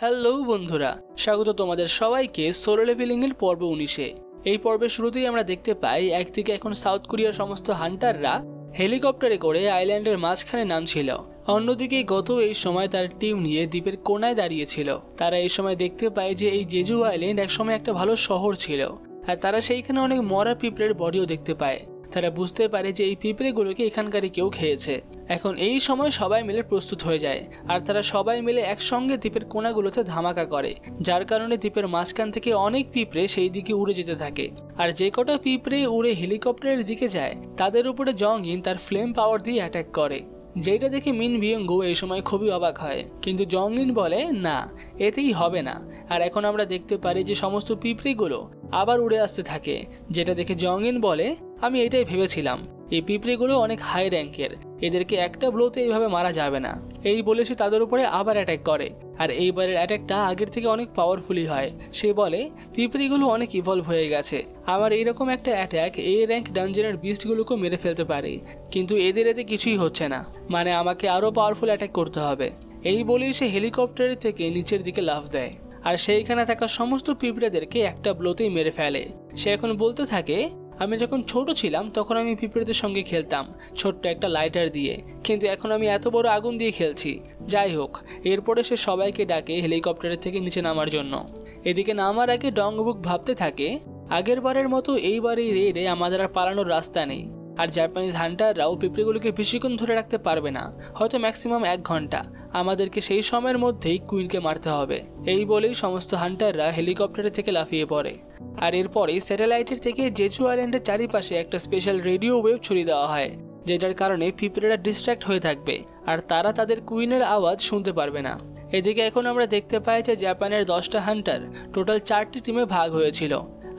Hello বন্ধুরা, স্বাগত তোমাদের সবাইকে সোলো লেভেলিং এর পর্ব 19-এ। এই পর্বের শুরুতেই আমরা দেখতে পাই একদিকে এখন সাউথ কোরিয়ার সমস্ত হান্টাররা হেলিকপ্টারে করে আইল্যান্ডের মাঝখানে নামছিল, অন্যদিকে গত এই সময় তার টিম নিয়ে দ্বীপের কোনায় দাঁড়িয়েছিল। তারা এই সময় দেখতে পায় যে এই জেজু আইল্যান্ড একসময় একটা ভালো শহর ছিল, আর তারা সেইখানে অনেক মরা পিঁপড়ের বডিও দেখতে পায়। তারা বুঝতে পারে যে এই পিঁপড়েগুলোকে এখানকারই কেউ খেয়েছে। এখন এই সময় সবাই মিলে প্রস্তুত হয়ে যায়, আর তারা সবাই মিলে একসঙ্গে দ্বীপের কোনাগুলোতে ধামাকা করে, যার কারণে দ্বীপের মাঝখান থেকে অনেক পিঁপড়ে সেই দিকে উড়ে যেতে থাকে। আর যে কটা পিঁপড়ে উড়ে হেলিকপ্টারের দিকে যায় তাদের উপরে জং ইন তার ফ্লেম পাওয়ার দিয়ে অ্যাটাক করে, যেটা দেখে মিন বিয়ঙ্গু এই সময় খুবই অবাক হয়। কিন্তু জং ইন বলে না, এতেই হবে না। আর এখন আমরা দেখতে পারি যে সমস্ত পিঁপড়েগুলো আবার উড়ে আসতে থাকে, যেটা দেখে জং ইন বলে আমি এটাই ভেবেছিলাম, এই পিঁপড়েগুলো অনেক হাই র্যাঙ্কের, এদেরকে একটা ব্লোতে এইভাবে মারা যাবে না। এই বলে সে তাদের উপরে আবার অ্যাটাক করে, আর এইবারের অ্যাটাকটা আগের থেকে অনেক পাওয়ারফুলি হয়। সে বলে পিঁপড়েগুলো অনেক ইভলভ হয়ে গেছে, আবার এইরকম একটা অ্যাটাক এ র্যাঙ্ক ডানজনের বিস্টগুলোকেও মেরে ফেলতে পারে, কিন্তু এদের এতে কিছুই হচ্ছে না, মানে আমাকে আরও পাওয়ারফুল অ্যাটাক করতে হবে। এই বলেই সে হেলিকপ্টারের থেকে নিচের দিকে লাফ দেয়, আর সেইখানে থাকা সমস্ত পিঁপড়েদেরকে একটা ব্লোতেই মেরে ফেলে। সে এখন বলতে থাকে আমি যখন ছোট ছিলাম তখন আমি পিঁপড়েদের সঙ্গে খেলতাম ছোট্ট একটা লাইটার দিয়ে, কিন্তু এখন আমি এত বড় আগুন দিয়ে খেলছি। যাই হোক, এরপরে সে সবাইকে ডাকে হেলিকপ্টারের থেকে নিচে নামার জন্য। এদিকে নামার আগে ডংবুক ভাবতে থাকে আগের বারের মতো এইবার এই রেডে আমাদের আর পালানোর রাস্তা নেই, আর জাপানিজ হান্টাররাও পিঁপড়েগুলোকে বেশিক্ষণ ধরে রাখতে পারবে না, হয়তো ম্যাক্সিমাম 1 ঘন্টা। আমাদেরকে সেই সময়ের মধ্যেই কুইনকে মারতে হবে। এই বলেই সমস্ত হান্টাররা হেলিকপ্টারের থেকে লাফিয়ে পড়ে, আর এরপরেই স্যাটেলাইটের থেকে জেজু আইল্যান্ডের চারিপাশে একটা স্পেশাল রেডিও ওয়েভ ছড়িয়ে দেওয়া হয়, যেটার কারণে পিঁপড়েরা ডিস্ট্র্যাক্ট হয়ে থাকবে, আর তারা তাদের কুইনের আওয়াজ শুনতে পারবে না। এদিকে এখন আমরা দেখতে পাই যে জাপানের 10টা হান্টার টোটাল 4টি টিমে ভাগ হয়েছিল,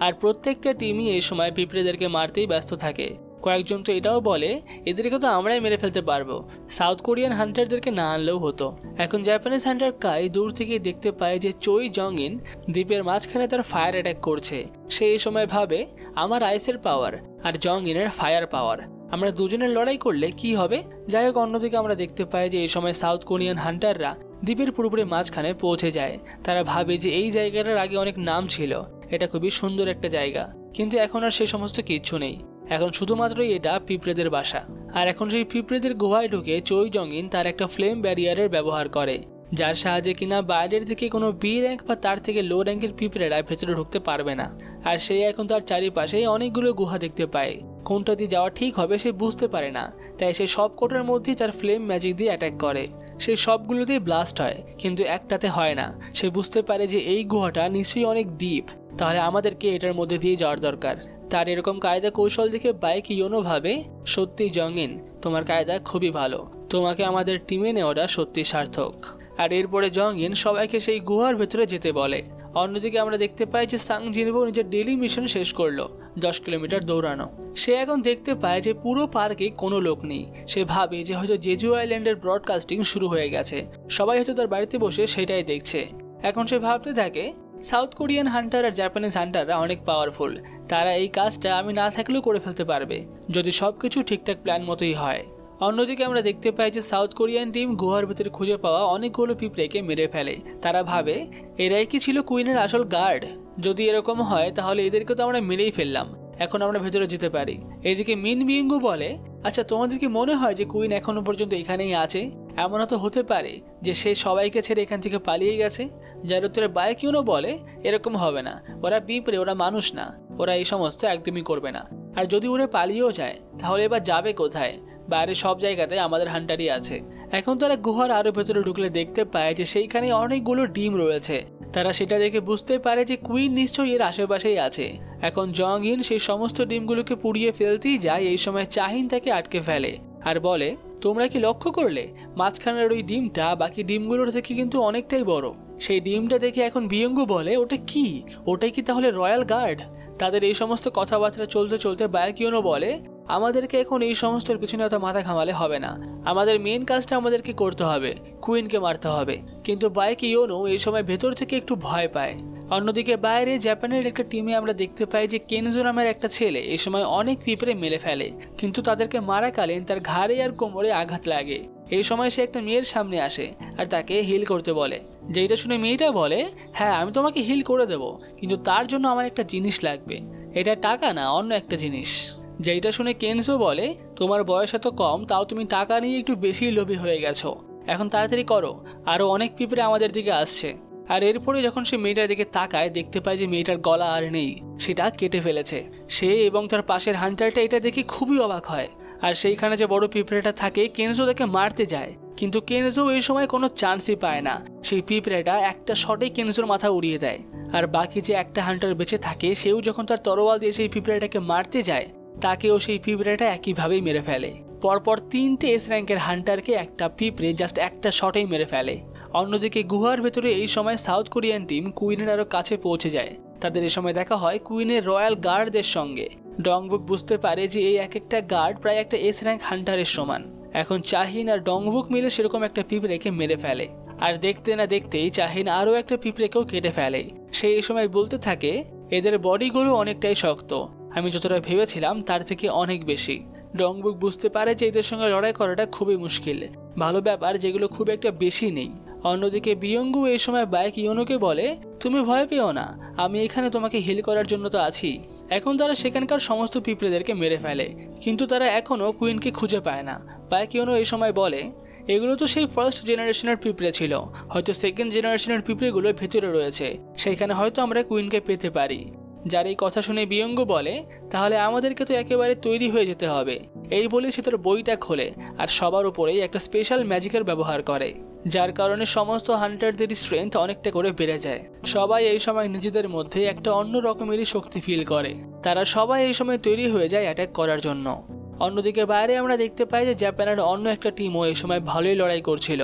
আর প্রত্যেকটা টিমই এই সময় পিঁপড়েদেরকে মারতেই ব্যস্ত থাকে। কয়েকজন তো এটাও বলে এদেরকে তো আমরাই মেরে ফেলতে পারবো, সাউথ কোরিয়ান হান্টারদেরকে না আনলেও হতো। এখন জাপানিজ হান্টার কাই দূর থেকে দেখতে পায় যে চই জং ইন দ্বীপের মাঝখানে তার ফায়ার অ্যাটাক করছে। সে এই সময় ভাবে আমার আইসের পাওয়ার আর জং ইনের ফায়ার পাওয়ার, আমরা দুজনের লড়াই করলে কি হবে। যাই হোক, অন্যদিকে আমরা দেখতে পাই যে এই সময় সাউথ কোরিয়ান হান্টাররা দ্বীপের পুরোপুরি মাঝখানে পৌঁছে যায়। তারা ভাবে যে এই জায়গাটার আগে অনেক নাম ছিল, এটা খুবই সুন্দর একটা জায়গা, কিন্তু এখন আর সেই সমস্ত কিচ্ছু নেই, এখন শুধুমাত্রই এটা পিঁপড়েদের বাসা। আর এখন সেই পিঁপড়েদের গুহায় ঢুকে চই জং ইন তার একটা ফ্লেম ব্যারিয়ারের ব্যবহার করে, যার সাহায্যে কিনা বাইরের দিকে কোনো বি র্যাঙ্ক বা তার থেকে লো র্যাঙ্কের পিঁপড়েরা ভেতরে ঢুকতে পারবে না। আর সে এখন তার চারিপাশে অনেকগুলো গুহা দেখতে পায়, কোনটা দিয়ে যাওয়া ঠিক হবে সে বুঝতে পারে না, তাই সে সব কোটার মধ্যেই তার ফ্লেম ম্যাজিক দিয়ে অ্যাটাক করে। সেই সবগুলোতেই ব্লাস্ট হয়, কিন্তু একটাতে হয় না। সে বুঝতে পারে যে এই গুহাটা নিশ্চয়ই অনেক ডিপ, তাহলে আমাদেরকে এটার মধ্যে দিয়ে যাওয়ার দরকার। তার এরকম কায়দা কৌশল দেখে বাইক ইয়োনো ভাবে সত্যি জং ইন তোমার কায়দা খুবই ভালো, তোমাকে আমাদের টিমে নেওয়াটা সত্যি সার্থক। আর এরপরে জং ইন সবাইকে সেই গুহার ভেতরে যেতে বলে। অন্যদিকে আমরা দেখতে পাই যে সাং জিনবো নিজের ডেইলি মিশন শেষ করলো, 10 কিলোমিটার দৌড়ানো। সে এখন দেখতে পায় যে পুরো পার্কে কোনো লোক নেই। সে ভাবে যে হয়তো জেজু আইল্যান্ডের ব্রডকাস্টিং শুরু হয়ে গেছে, সবাই হয়তো তার বাড়িতে বসে সেটাই দেখছে। এখন সে ভাবতে থাকে সাউথ কোরিয়ান হান্টার আর জাপানিজ হান্টাররা অনেক পাওয়ারফুল, তারা এই কাজটা আমি না থাকলেও করে ফেলতে পারবে যদি সবকিছু ঠিকঠাক প্ল্যান মতোই হয়। অন্যদিকে আমরা দেখতে পাই যে সাউথ কোরিয়ান টিম গুহার ভিতরে খুঁজে পাওয়া অনেকগুলো পিঁপড়েকে মেরে ফেলে। তারা ভাবে এরাই কি ছিল কুইনের আসল গার্ড, যদি এরকম হয় তাহলে এদেরকে তো আমরা মেরেই ফেললাম, এখন আমরা ভেতরে যেতে পারি। এদিকে মিন বিয়ঙ্গু বলে আচ্ছা তোমাদের কি মনে হয় যে কুইন এখনো পর্যন্ত এখানেই আছে? এমনও তো হতে পারে যে সে সবাইকে ছেড়ে এখান থেকে পালিয়ে গেছে। যার উত্তরে বাইকিউনো বলে এরকম হবে না, ওরা পিঁপড়ে, ওরা মানুষ না, ওরা এই সমস্ত একদমই করবে না। আর যদি ওরা পালিয়েও যায় তাহলে এবার যাবে কোথায়? বাইরে সব জায়গাতে আমাদের হান্টারই আছে। এখন তারা গুহার আরো ভেতরে ঢুকলে দেখতে পায় যে সেইখানে অনেকগুলো ডিম রয়েছে। তারা সেটা দেখে বুঝতে পারে যে কুইন নিশ্চয়ই এর আশেপাশেই আছে। এখন জং ইন সেই সমস্ত ডিমগুলোকে পুড়িয়ে ফেলতেই যায়, এই সময় চাহিন তাকে আটকে ফেলে আর বলে তোমরা কি লক্ষ্য করলে মাঝখানের ওই ডিমটা বাকি ডিমগুলোর থেকে কিন্তু অনেকটাই বড়। সেই ডিমটা দেখে এখন বিয়ঙ্গু বলে ওটা কি, ওটাই কি তাহলে রয়্যাল গার্ড? তাদের এই সমস্ত কথাবার্তা চলতে চলতে বায়কিউনো বলে আমাদেরকে এখন এই সমস্ত পিছনে অত মাথা ঘামালে হবে না, আমাদের মেন কাজটা আমাদেরকে করতে হবে, কুইনকে মারতে হবে। কিন্তু বায়কিউনো এই সময় ভেতর থেকে একটু ভয় পায়। অন্যদিকে বাইরে জাপানের একটা টিমে আমরা দেখতে পাই যে কেনজো নামের একটা ছেলে এই সময় অনেক পিঁপড়ে মেরে ফেলে, কিন্তু তাদেরকে মারাকালীন তার ঘাড়ে আর কোমরে আঘাত লাগে। এই সময় সে একটা মেয়ের সামনে আসে আর তাকে হিল করতে বলে, যেটা শুনে মেয়েটা বলে, হ্যাঁ আমি তোমাকে হিল করে দেব, কিন্তু তার জন্য আমার একটা জিনিস লাগবে। এটা টাকা না, অন্য একটা জিনিস। যেটা শুনে কেনজো বলে, তোমার বয়স এত কম, তাও তুমি টাকা নিয়ে একটু বেশি লোভী হয়ে গেছো, এখন তাড়াতাড়ি করো, আরো অনেক পিঁপড়ে আমাদের দিকে আসছে। আর এরপরে যখন সে মেয়েটার দিকে তাকায়, দেখতে পায় যে মেয়েটার গলা আর নেই, সেটা কেটে ফেলেছে। সে এবং তার পাশের হান্টারটা এটা দেখে খুবই অবাক হয়। আর সেইখানে যে বড় পিঁপড়েটা থাকে, কেনজো তাকে মারতে যায়, কিন্তু কেনজো এই সময় কোনো চান্সই পায় না। সেই পিঁপড়েটা একটা শটে কেনজোর মাথা উড়িয়ে দেয়। আর বাকি যে একটা হান্টার বেঁচে থাকে, সেও যখন তার তরোয়াল দিয়ে সেই পিঁপড়েটাকে মারতে যায়, তাকেও সেই পিঁপড়েটা একইভাবেই মেরে ফেলে। পরপর 3টে এস র্যাঙ্কের হান্টারকে একটা পিঁপড়ে জাস্ট একটা শটেই মেরে ফেলে। অন্যদিকে গুহার ভেতরে এই সময় সাউথ কোরিয়ান টিম কুইনের আরো কাছে পৌঁছে যায়। তাদের এই সময় দেখা হয় কুইনের রয়্যাল গার্ডদের সঙ্গে। ডংবুক বুঝতে পারে যে এই এক একটা গার্ড প্রায় একটা এস র্যাঙ্ক হান্টারের সমান। এখন চাহিন আর ডংবুক মিলে সেরকম একটা পিঁপড়েকে মেরে ফেলে। আর দেখতে না দেখতেই চাহিন আরও একটা পিঁপড়েকেও কেটে ফেলে। সে এই সময় বলতে থাকে, এদের বডিগুলো অনেকটাই শক্ত, আমি যতটা ভেবেছিলাম তার থেকে অনেক বেশি। ডংবুক বুঝতে পারে যে এদের সঙ্গে লড়াই করাটা খুবই মুশকিল, ভালো ব্যাপার যেগুলো খুব একটা বেশি নেই। অন্যদিকে বিয়ঙ্গু এই সময় বাইক ইয়োনোকে বলে, তুমি ভয় পেও না, আমি এখানে তোমাকে হিল করার জন্য তো আছি। এখন তারা সেখানকার সমস্ত পিঁপড়েদেরকে মেরে ফেলে, কিন্তু তারা এখনও কুইনকে খুঁজে পায় না। বাইক ইয়োনো এই সময় বলে, এগুলো তো সেই ফার্স্ট জেনারেশনের পিঁপড়ে ছিল, হয়তো সেকেন্ড জেনারেশনের পিঁপড়েগুলো ভেতরে রয়েছে, সেইখানে হয়তো আমরা কুইনকে পেতে পারি। যার এই কথা শুনে বিয়ঙ্গু বলে, তাহলে আমাদেরকে তো একেবারে তৈরি হয়ে যেতে হবে। এই বলে সে তার বইটা খোলে আর সবার উপরেই একটা স্পেশাল ম্যাজিকের ব্যবহার করে, যার কারণে সমস্ত হান্টারদের স্ট্রেংথ অনেকটা করে বেড়ে যায়। সবাই এই সময় নিজেদের মধ্যে একটা অন্য রকমেরই শক্তি ফিল করে। তারা সবাই এই সময় তৈরি হয়ে যায় অ্যাটাক করার জন্য। অন্যদিকে বাইরে আমরা দেখতে পাই যে জাপানের অন্য একটা টিমও এই সময় ভালোই লড়াই করছিল,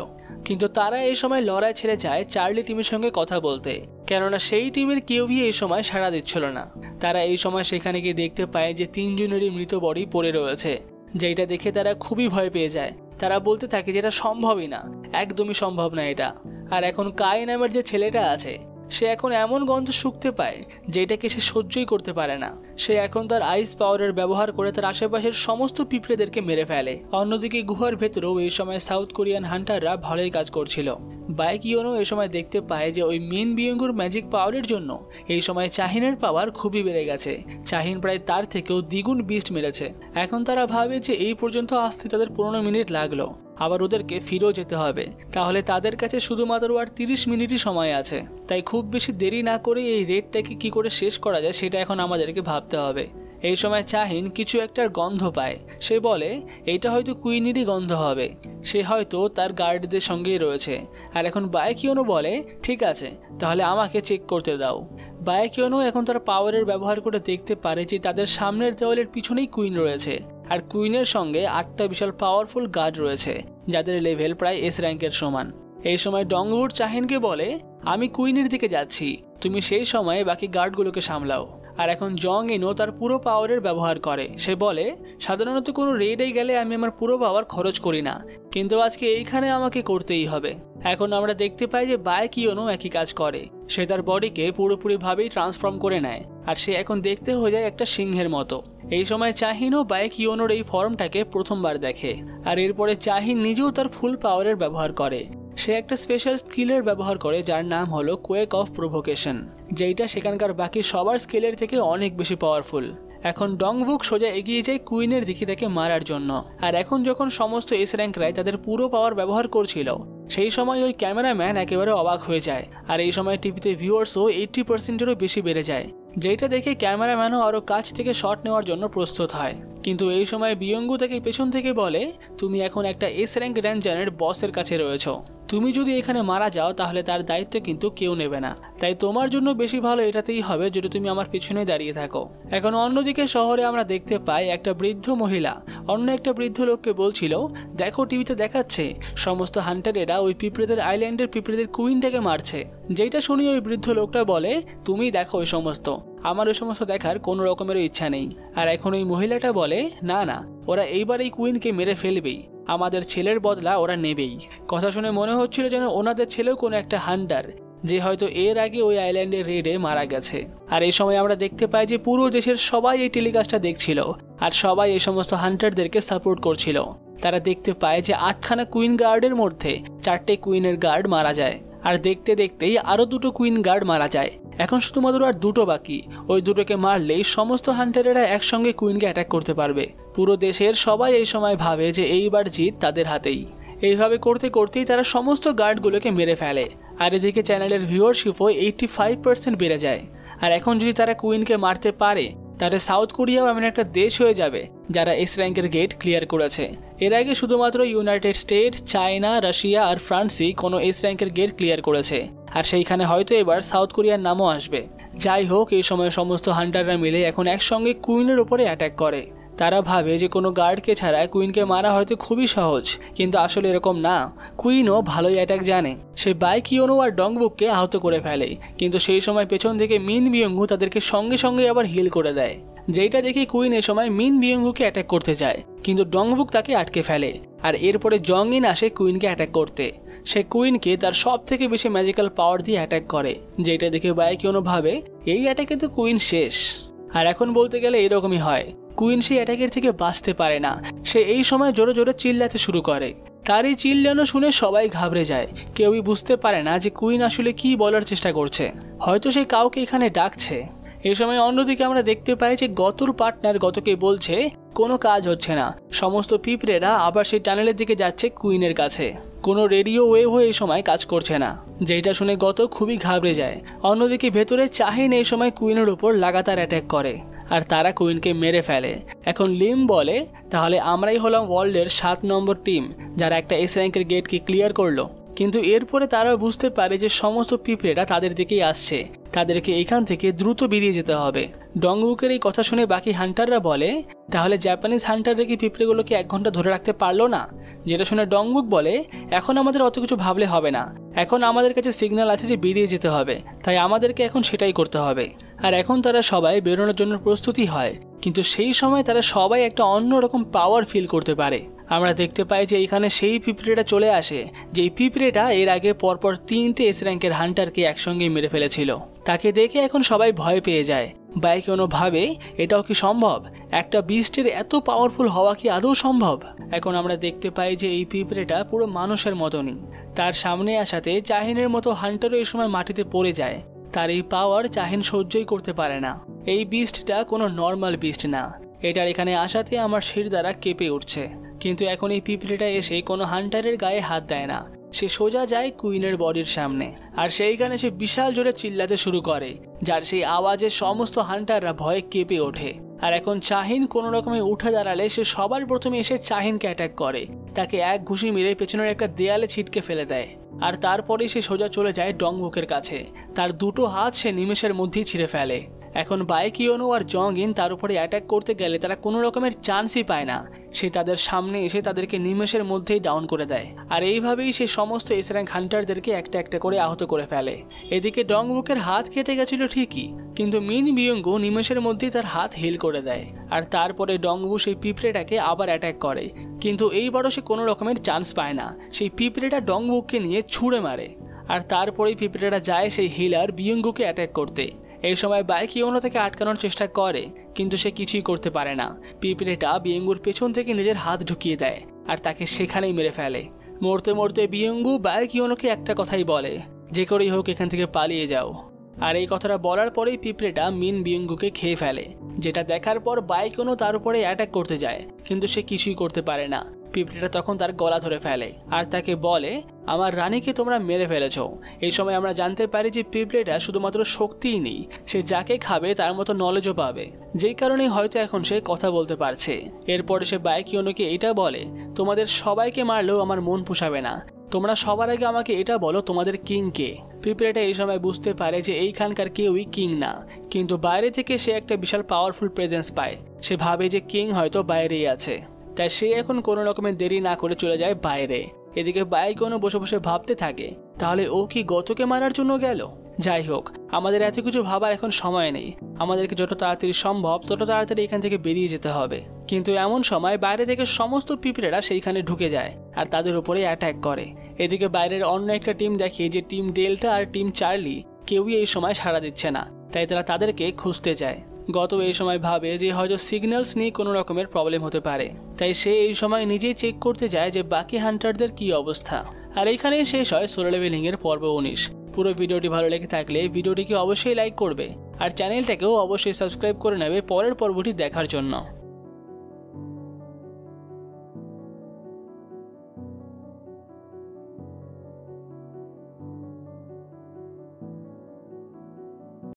কিন্তু তারা এই সময় লড়াই ছেড়ে যায় চার্লি টিমের সঙ্গে কথা বলতে, কেননা সেই টিমের কেউই এই সময় সাড়া দিচ্ছিল না। তারা এই সময় সেখানে গিয়ে দেখতে পায় যে 3জনেরই মৃত বডি পড়ে রয়েছে, যেটা দেখে তারা খুবই ভয় পেয়ে যায়। তারা বলতে থাকে যে এটা সম্ভবই না, একদমই সম্ভব না এটা। আর এখন কাই নামের যে ছেলেটা আছে, সে এখন এমন গন্ধ শুকতে পায় যেটাকে সে সহ্যই করতে পারে না। সে এখন তার আইস পাওয়ারের ব্যবহার করে তার আশেপাশের সমস্ত পিঁপড়েদেরকে মেরে ফেলে। অন্যদিকে গুহার ভেতরেও এই সময় সাউথ কোরিয়ান হান্টাররা ভালোই কাজ করছিল। বাইক ইয়োনো এই সময় দেখতে পায় যে ওই মেন বিয়ঙ্গুর ম্যাজিক পাওয়ারের জন্য এই সময় চাহিনের পাওয়ার খুবই বেড়ে গেছে। চাহিন প্রায় তার থেকেও দ্বিগুণ বিস্ট মেরেছে। এখন তারা ভাবে যে এই পর্যন্ত আসতে তাদের 15 মিনিট লাগলো, আবার ওদেরকে ফিরেও যেতে হবে, তাহলে তাদের কাছে শুধুমাত্র আর 30 মিনিটই সময় আছে। তাই খুব বেশি দেরি না করে এই রেডটাকে কি করে শেষ করা যায় সেটা এখন আমাদেরকে ভাবতে হবে। এই সময় চাহিন কিছু একটার গন্ধ পায়। সে বলে, এইটা হয়তো কুইনেরই গন্ধ হবে, সে হয়তো তার গার্ডদের সঙ্গেই রয়েছে। আর এখন বায়কিওনো বলে, ঠিক আছে তাহলে আমাকে চেক করতে দাও। বায়কিওনো এখন তার পাওয়ারের ব্যবহার করে দেখতে পারে যে তাদের সামনের দেওয়ালের পিছনেই কুইন রয়েছে, আর কুইনের সঙ্গে 8টা বিশাল পাওয়ারফুল গার্ড রয়েছে, যাদের লেভেল প্রায় এস র্যাঙ্কের সমান। এই সময় ডংউড চাহিনকে বলে, আমি কুইনের দিকে যাচ্ছি, তুমি সেই সময়ে বাকি গার্ডগুলোকে সামলাও। আর এখন জং ইনো তার পুরো পাওয়ারের ব্যবহার করে। সে বলে, সাধারণত কোনো রেডে গেলে আমি আমার পুরো পাওয়ার খরচ করি না, কিন্তু আজকে এইখানে আমাকে করতেই হবে। এখন আমরা দেখতে পাই যে বায়কিওনো একই কাজ করে। সে তার বডিকে পুরোপুরিভাবেই ট্রান্সফর্ম করে নেয়, আর সে এখন দেখতে হয়ে যায় একটা সিংহের মতো। এই সময় চাহিনও বায়কিওনোর এই ফর্মটাকে প্রথমবার দেখে, আর এরপরে চাহিন নিজেও তার ফুল পাওয়ারের ব্যবহার করে। সে একটা স্পেশাল স্কিলের ব্যবহার করে যার নাম হলো কোয়েক অফ প্রভোকেশন, যেটা সেখানকার বাকি সবার স্কিলের থেকে অনেক বেশি পাওয়ারফুল। এখন ডংবুক সোজা এগিয়ে যায় কুইনের দিকে তাকে মারার জন্য। আর এখন যখন সমস্ত এস র্যাঙ্করাই তাদের পুরো পাওয়ার ব্যবহার করছিল, সেই সময় ওই ক্যামেরাম্যান একেবারে অবাক হয়ে যায়। আর এই সময় টিভিতে ভিউয়ার্সও 80%-এরও বেশি বেড়ে যায়, যেটা দেখে ক্যামেরাম্যানও আরও কাছ থেকে শট নেওয়ার জন্য প্রস্তুত হয়। কিন্তু এই সময় বিয়ঙ্গু তাকে পেছন থেকে বলে, তুমি এখন একটা এস র্যাঙ্ক রেঞ্জারের বসের কাছে রয়েছ, তুমি যদি এখানে মারা যাও তাহলে তার দায়িত্ব কিন্তু কেউ নেবে না, তাই তোমার জন্য বেশি ভালো এটাতেই হবে যদি তুমি আমার পিছনে দাঁড়িয়ে থাকো। এখন অন্যদিকে শহরে আমরা দেখতে পাই একটা বৃদ্ধ মহিলা অন্য একটা বৃদ্ধ লোককে বলছিল, দেখো টিভিতে দেখাচ্ছে সমস্ত হান্টারেরা ওই পিঁপড়েদের আইল্যান্ডের পিঁপড়েদের কুইনটাকে মারছে। যেটা শুনি ওই বৃদ্ধ লোকটা বলে, তুমি দেখো ওই সমস্ত, আমার ওই সমস্ত দেখার কোনো রকমেরও ইচ্ছা নেই। আর এখন ওই মহিলাটা বলে, না না, ওরা এইবার এই কুইনকে মেরে ফেলবেই, আমাদের ছেলের বদলা ওরা নেবেই। কথা শুনে মনে হচ্ছিল যেন ওনাদের ছেলেও কোনো একটা হান্টার, যে হয়তো এর আগে ওই আইল্যান্ডের রেডে মারা গেছে। আর এই সময় আমরা দেখতে পাই যে পুরো দেশের সবাই এই টেলিকাস্টটা দেখছিল, আর সবাই এই সমস্ত হান্টারদেরকে সাপোর্ট করছিল। তারা দেখতে পায় যে 8খানা কুইন গার্ডের মধ্যে 4টে কুইনের গার্ড মারা যায়, আর দেখতে দেখতেই আরও দুটো কুইন গার্ড মারা যায়। এখন শুধুমাত্র আর দুটো বাকি। ওই দুটোকে মারলেই সমস্ত হান্টারেরা একসঙ্গে কুইনকে অ্যাটাক করতে পারবে। পুরো দেশের সবাই এই সময় ভাবে যে এইবার জিত তাদের হাতেই। এইভাবে করতে করতেই তারা সমস্ত গার্ডগুলোকে মেরে ফেলে। আর এদিকে চ্যানেলের ভিউয়ারশিপও 85% বেড়ে যায়। আর এখন যদি তারা কুইনকে মারতে পারে তাহলে সাউথ কোরিয়াও এমন একটা দেশ হয়ে যাবে যারা এস র্যাঙ্কের গেট ক্লিয়ার করেছে। এর আগে শুধুমাত্র ইউনাইটেড স্টেট, চায়না, রাশিয়া আর ফ্রান্সই কোনো এস র্যাঙ্কের গেট ক্লিয়ার করেছে। আর সেইখানে হয়তো এবার সাউথ কোরিয়ার নামও আসবে। যাই হোক, এই সময় সমস্ত হান্টাররা মিলে এখন একসঙ্গে কুইনের ওপরে অ্যাটাক করে। তারা ভাবে যে কোনো গার্ডকে ছাড়া কুইনকে মারা হয়তো খুবই সহজ, কিন্তু আসলে এরকম না। কুইনও ভালোই অ্যাটাক জানে। সে বাইকিওনো আর ডংবুককে আহত করে ফেলে, কিন্তু সেই সময় পেছন থেকে মিন বিয়ঙ্গু তাদেরকে সঙ্গে সঙ্গে আবার হিল করে দেয়। যেটা দেখে কুইন এ সময় মিন বিয়ঙ্গুকে অ্যাটাক করতে যায়, কিন্তু ডংবুক তাকে আটকে ফেলে। আর এরপরে জং ইন আসে কুইনকে অ্যাটাক করতে। সে কুইনকে তার সব থেকে বেশি ম্যাজিক্যাল পাওয়ার দিয়ে অ্যাটাক করে, যেটা দেখে বাইকিওনো ভাবে এই অ্যাটাকে তো কুইন শেষ। আর এখন বলতে গেলে এরকমই হয়। কুইন সেই অ্যাটাকের থেকে বাঁচতে পারে না। সে এই সময় জোরে জোরে চিল্লাতে শুরু করে। তার এই চিল্লানো শুনে সবাই ঘাবড়ে যায়। কেউই বুঝতে পারে না যে কুইন আসলে কি বলার চেষ্টা করছে। হয়তো সে কাউকে এখানে ডাকছে। এই সময় অন্যদিকে আমরা দেখতে পাই যে গতর পার্টনার গতকে বলছে কোনো কাজ হচ্ছে না। সমস্ত পিঁপড়েরা আবার সেই টানেলের দিকে যাচ্ছে কুইনের কাছে। কোনো রেডিও ওয়েভও এই সময় কাজ করছে না, যেটা শুনে গত খুবই ঘাবড়ে যায়। অন্যদিকে ভেতরে চাহিন এই সময় কুইনের উপর লাগাতার অ্যাটাক করে, আর তারা কুইনকে মেরে ফেলে। এখন লিম বলে, তাহলে আমরাই হলাম ওয়ার্ল্ডের 7 নম্বর টিম যারা একটা এস র্যাঙ্কের গেটকে ক্লিয়ার করলো। কিন্তু এরপরে তারা বুঝতে পারে যে সমস্ত পিঁপড়েরা তাদের দিকেই আসছে। তাদেরকে এখান থেকে দ্রুত বেরিয়ে যেতে হবে। ডংবুকের এই কথা শুনে বাকি হান্টাররা বলে, তাহলে জাপানিজ হান্টাররা কি পিঁপড়েগুলোকে 1 ঘন্টা ধরে রাখতে পারলো না? যেটা শুনে ডংবুক বলে, এখন আমাদের অত কিছু ভাবলে হবে না। এখন আমাদের কাছে সিগন্যাল আছে যে বেরিয়ে যেতে হবে, তাই আমাদেরকে এখন সেটাই করতে হবে। আর এখন তারা সবাই বেরোনোর জন্য প্রস্তুতি হয়, কিন্তু সেই সময় তারা সবাই একটা অন্যরকম পাওয়ার ফিল করতে পারে। আমরা দেখতে পাই যে এইখানে সেই পিঁপড়েটা চলে আসে, যেই পিঁপড়েটা এর আগে পরপর 3টে এস র্যাঙ্কের হান্টারকে একসঙ্গে মেরে ফেলেছিল। তাকে দেখে এখন সবাই ভয় পেয়ে যায়। বাইকিওনো ভাবে এটাও কি সম্ভব? একটা বিস্টের এত পাওয়ারফুল হওয়া কি আদৌ সম্ভব? এখন আমরা দেখতে পাই যে এই পিঁপড়েটা পুরো মানুষের মতনই। তার সামনে আসাতে চাহিনের মতো হান্টারও এই সময় মাটিতে পড়ে যায়। তার এই পাওয়ার চাহিন সহ্যই করতে পারে না। এই বিস্টটা কোনো নর্মাল বিস্ট না। এটার এখানে আসাতে আমার শির দ্বারা কেঁপে উঠছে। কিন্তু এখন এই পিঁপড়েটা এসে কোনো হান্টারের গায়ে হাত দেয় না। সে সোজা যায় কুইনের বডির সামনে, আর সেইখানে সে বিশাল জোরে চিল্লাতে শুরু করে, যার সেই আওয়াজে সমস্ত হান্টাররা ভয়ে কেঁপে ওঠে। আর এখন চাহিন কোনো রকমে উঠে দাঁড়ালে সে সবার প্রথমে এসে চাহিনকে অ্যাটাক করে। তাকে এক ঘুষি মেরে পেছনের একটা দেয়ালে ছিটকে ফেলে দেয়। আর তারপরেই সে সোজা চলে যায় ডংবুকের কাছে। তার দুটো হাত সে নিমেষের মধ্যেই ছিঁড়ে ফেলে। এখন বাইকিওনো আর জং ইন তার উপরে অ্যাটাক করতে গেলে তারা কোনো রকমের চান্সই পায় না। সে তাদের সামনে এসে তাদেরকে নিমেষের মধ্যেই ডাউন করে দেয়। আর এইভাবেই সে সমস্ত এস র্যাঙ্ক হান্টারদেরকে একটা একটা করে আহত করে ফেলে। এদিকে ডংবুকের হাত কেটে গেছিল ঠিকই, কিন্তু মিন বিয়ঙ্গু নিমেষের মধ্যেই তার হাত হিল করে দেয়। আর তারপরে ডংবু সেই পিঁপড়েটাকে আবার অ্যাটাক করে, কিন্তু এইবারও সে কোনো রকমের চান্স পায় না। সেই পিঁপড়েটা ডংবুককে নিয়ে ছুঁড়ে মারে। আর তারপরেই পিঁপড়েটা যায় সেই হিলার বিয়ঙ্গুকে অ্যাটাক করতে। এই সময় বাইকিওনো তাকে আটকানোর চেষ্টা করে, কিন্তু সে কিছুই করতে পারে না। পিঁপড়েটা বিয়ঙ্গুর পেছন থেকে নিজের হাত ঢুকিয়ে দেয় আর তাকে সেখানেই মেরে ফেলে। মরতে মরতে বিয়ঙ্গু বাইকিওনোকে একটা কথাই বলে, যে করেই হোক এখান থেকে পালিয়ে যাও। আর এই কথাটা বলার পরেই পিঁপড়েটা মিন বিয়ঙ্গুকে খেয়ে ফেলে, যেটা দেখার পর বাইকিওনো তার উপরে অ্যাটাক করতে যায়, কিন্তু সে কিছুই করতে পারে না। পিঁপড়েটা তখন তার গলা ধরে ফেলে আর তাকে বলে, আমার রানীকে তোমরা মেরে ফেলেছ। এই সময় আমরা জানতে পারি যে পিঁপড়েটা শুধুমাত্র শক্তিই নেই, সে যাকে খাবে তার মতো নলেজও পাবে, যেই কারণেই হয়তো এখন সে কথা বলতে পারছে। এরপরে সে বাইকিওনোকে এটা বলে, তোমাদের সবাইকে মারলেও আমার মন পোষাবে না। তোমরা সবার আগে আমাকে এটা বলো তোমাদের কিং কে। পিঁপড়েটা এই সময় বুঝতে পারে যে এইখানকার কেউই কিং না, কিন্তু বাইরে থেকে সে একটা বিশাল পাওয়ারফুল প্রেজেন্স পায়। সে ভাবে যে কিং হয়তো বাইরেই আছে, তাই সে এখন কোনো রকমের দেরি না করে চলে যায় বাইরে। এদিকে বাইকিওনো বসে বসে ভাবতে থাকে, তাহলে ও কি গতকে মারার জন্য গেল? যাই হোক, আমাদের এত কিছু ভাবার এখন সময় নেই। আমাদেরকে যত তাড়াতাড়ি সম্ভব তত তাড়াতাড়ি এখান থেকে বেরিয়ে যেতে হবে। কিন্তু এমন সময় বাইরে থেকে সমস্ত পিঁপড়েরা সেইখানে ঢুকে যায় আর তাদের উপরে অ্যাটাক করে। এদিকে বাইরের অন্য একটা টিম দেখে যে টিম ডেল্টা আর টিম চার্লি কেউই এই সময় সাড়া দিচ্ছে না, তাই তারা তাদেরকে খুঁজতে যায়। গত এই সময় ভাবে যে হয়তো সিগন্যালস নিয়ে কোনো রকমের প্রবলেম হতে পারে, তাই সে এই সময় নিজেই চেক করতে যায় যে বাকি হান্টারদের কি অবস্থা। আর এইখানেই শেষ হয় সোলো লেভেলিংয়ের পর্ব 19। পুরো ভিডিওটি ভালো লেগে থাকলে ভিডিওটিকে অবশ্যই লাইক করবে আর চ্যানেলটাকেও অবশ্যই সাবস্ক্রাইব করে নেবে পরের পর্বটি দেখার জন্য।